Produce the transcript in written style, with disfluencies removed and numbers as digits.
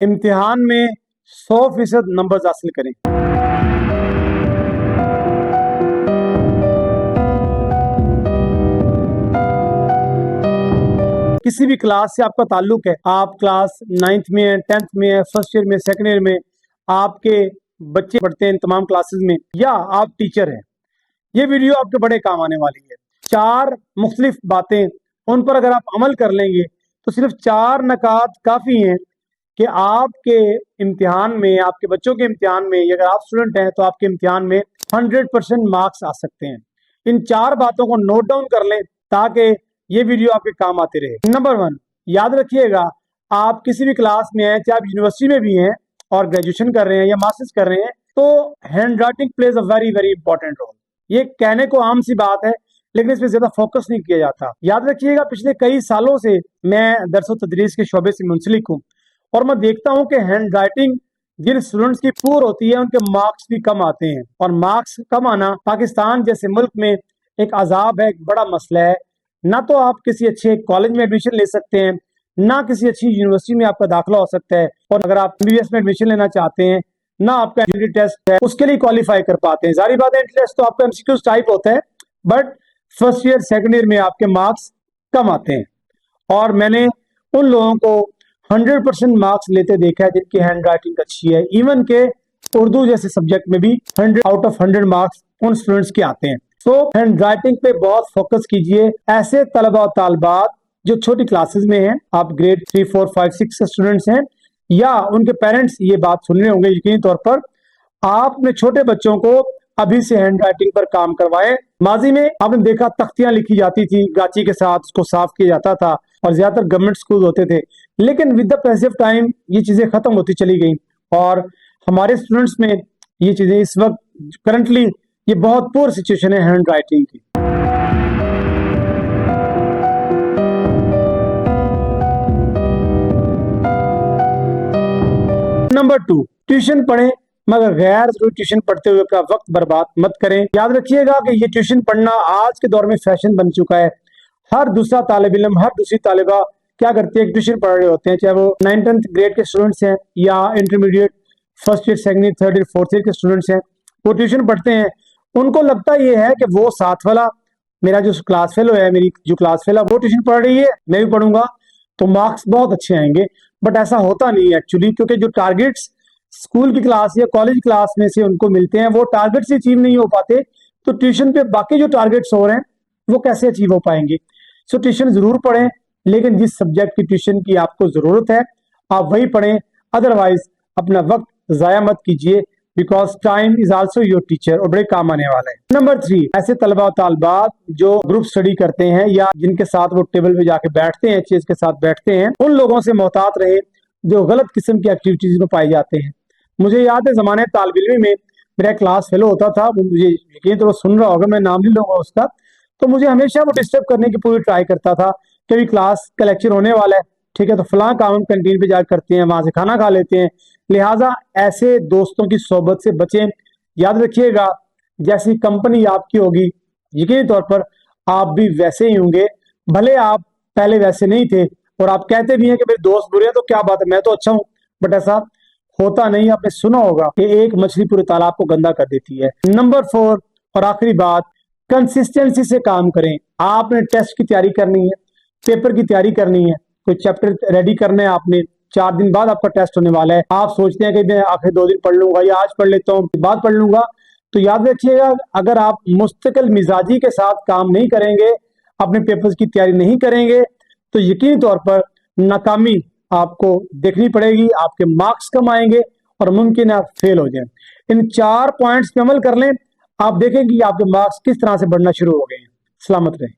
इम्तिहान में 100% नंबर्स हासिल करें। किसी भी क्लास से आपका ताल्लुक है, आप क्लास 9th में है, 10th में है, फर्स्ट ईयर में, सेकंड ईयर में, आपके बच्चे पढ़ते हैं तमाम क्लासेस में, या आप टीचर हैं, ये वीडियो आपके बड़े काम आने वाली है। 4 मुख्तलिफ बातें, उन पर अगर आप अमल कर लेंगे तो सिर्फ 4 नकात काफ़ी हैं कि आपके इम्तिहान में, आपके बच्चों के इम्तिहान में, अगर आप स्टूडेंट हैं तो आपके इम्तिहान में 100% मार्क्स आ सकते हैं। इन 4 बातों को नोट डाउन कर लें ताकि ये वीडियो आपके काम आते रहे। नंबर 1, याद रखिएगा, आप किसी भी क्लास में हैं, चाहे आप यूनिवर्सिटी में भी हैं और ग्रेजुएशन कर रहे हैं या मास्टर्स कर रहे हैं, तो handwriting plays a very very important role. ये कहने को आम सी बात है, लेकिन इस पर ज्यादा फोकस नहीं किया जाता। याद रखिएगा, पिछले कई सालों से मैं दरस तदरीस के शोबे से मुंसलिक हूँ और मैं देखता हूँ कि हैंड राइटिंग जिन स्टूडेंट्स की पुअर होती है उनके मार्क्स भी कम आते हैं, और मार्क्स कम आना पाकिस्तान जैसे मुल्क में एक अजाब है, एक बड़ा मसला है। ना तो आप किसी अच्छे कॉलेज में एडमिशन ले सकते हैं, ना किसी अच्छी यूनिवर्सिटी में आपका दाखिला हो सकता है, और अगर आप MBBS में एडमिशन लेना चाहते हैं, ना आपका एंट्री टेस्ट है उसके लिए क्वालिफाई कर पाते हैं। सारी बात है, एंट्री टेस्ट तो आपका MCQ टाइप होता है, but first year second year में आपके मार्क्स कम आते हैं। और मैंने उन लोगों को 100% मार्क्स लेते देखा है जिनकी हैंड राइटिंग अच्छी है। इवन के उर्दू जैसे सब्जेक्ट में भी 100 आउट ऑफ 100 मार्क्स उन स्टूडेंट्स के आते हैं। तो हैंड राइटिंग पे बहुत फोकस कीजिए। ऐसे तलबा और तालबात जो छोटी क्लासेस में हैं, आप ग्रेड 3, 4, 5, 6 स्टूडेंट्स हैं, या उनके पेरेंट्स ये बात सुन रहे होंगे, यकीनी तौर पर आप अपने छोटे बच्चों को अभी से हैंड राइटिंग पर काम करवाएं। माजी में आपने देखा तख्तियां लिखी जाती थी, गाची के साथ उसको साफ किया जाता था, और ज्यादातर गवर्नमेंट स्कूल होते थे, लेकिन with the passage of time ये चीजें खत्म होती चली गई, और हमारे स्टूडेंट्स में ये चीजें इस वक्त करंटली ये बहुत पुअर सिचुएशन है हैंड राइटिंग की। नंबर 2, ट्यूशन पढ़ें, मगर गैर जरूरी ट्यूशन पढ़ते हुए अपना वक्त बर्बाद मत करें। याद रखिएगा कि ये ट्यूशन पढ़ना आज के दौर में फैशन बन चुका है। हर दूसरा तालिब इल्म, हर दूसरी तालिबा क्या करती है, ट्यूशन पढ़ रहे होते हैं, चाहे वो 9th 10th ग्रेड के स्टूडेंट्स हैं या intermediate first year, second year, third year, fourth year के स्टूडेंट्स हैं, वो ट्यूशन पढ़ते हैं। उनको लगता ये है कि वो साथ वाला मेरा जो क्लास फेलो है, मेरी जो क्लास फेलो वो ट्यूशन पढ़ रही है, मैं भी पढ़ूंगा तो मार्क्स बहुत अच्छे आएंगे। बट ऐसा होता नहीं है एक्चुअली, क्योंकि जो टारगेट्स स्कूल की क्लास या कॉलेज क्लास में से उनको मिलते हैं वो टारगेट्स अचीव नहीं हो पाते, तो ट्यूशन पे बाकी जो टारगेट्स हो रहे हैं वो कैसे अचीव हो पाएंगे। सो ट्यूशन जरूर पढ़ें, लेकिन जिस सब्जेक्ट की ट्यूशन की आपको जरूरत है आप वही पढ़ें, अदरवाइज अपना वक्त जाया मत कीजिए, because time is also your teacher, और बड़े काम आने वाला है। नंबर 3, ऐसे तलबा और तालबात जो ग्रुप स्टडी करते हैं या जिनके साथ वो टेबल पे जाके बैठते हैं, चेयर के साथ बैठते हैं, उन लोगों से मोहतात रहे जो गलत किस्म की एक्टिविटीज में पाए जाते हैं। मुझे याद है जमाने तालिब इल्मी में मेरा क्लास फेलो होता था, वो मुझे यकीन तो सुन रहा होगा, मैं नाम नहीं लूंगा उसका, तो मुझे हमेशा वो डिस्टर्ब करने की पूरी ट्राई करता था कि अभी क्लास का लेक्चर होने वाला है, ठीक है, तो फलां काम हम कैंटीन पे जाकर करते हैं, वहां से खाना खा लेते हैं। लिहाजा ऐसे दोस्तों की सोबत से बचें। याद रखिएगा, जैसी कंपनी आपकी होगी यकीनी तौर पर आप भी वैसे ही होंगे। भले आप पहले वैसे नहीं थे और आप कहते भी हैं कि मेरे दोस्त बुरे हैं तो क्या बात है, मैं तो अच्छा हूं, बट ऐसा होता नहीं। आपने सुना होगा कि एक मछली पूरे तालाब को गंदा कर देती है। नंबर 4 और आखिरी बात, कंसिस्टेंसी से काम करें। आपने टेस्ट की तैयारी करनी है, पेपर की तैयारी करनी है, कोई चैप्टर रेडी करना है, आपने 4 दिन बाद आपका टेस्ट होने वाला है, आप सोचते हैं कि मैं आखिर 2 दिन पढ़ लूंगा या आज पढ़ लेता हूँ बाद पढ़ लूंगा, तो याद रखिएगा अगर आप मुस्तकिल मिजाजी के साथ काम नहीं करेंगे, अपने पेपर्स की तैयारी नहीं करेंगे, तो यकीनी तौर पर नाकामी आपको देखनी पड़ेगी, आपके मार्क्स कम आएंगे और मुमकिन है आप फेल हो जाएं। इन 4 पॉइंट्स पे अमल कर लें, आप देखेंगे कि आपके मार्क्स किस तरह से बढ़ना शुरू हो गए हैं। सलामत रहें।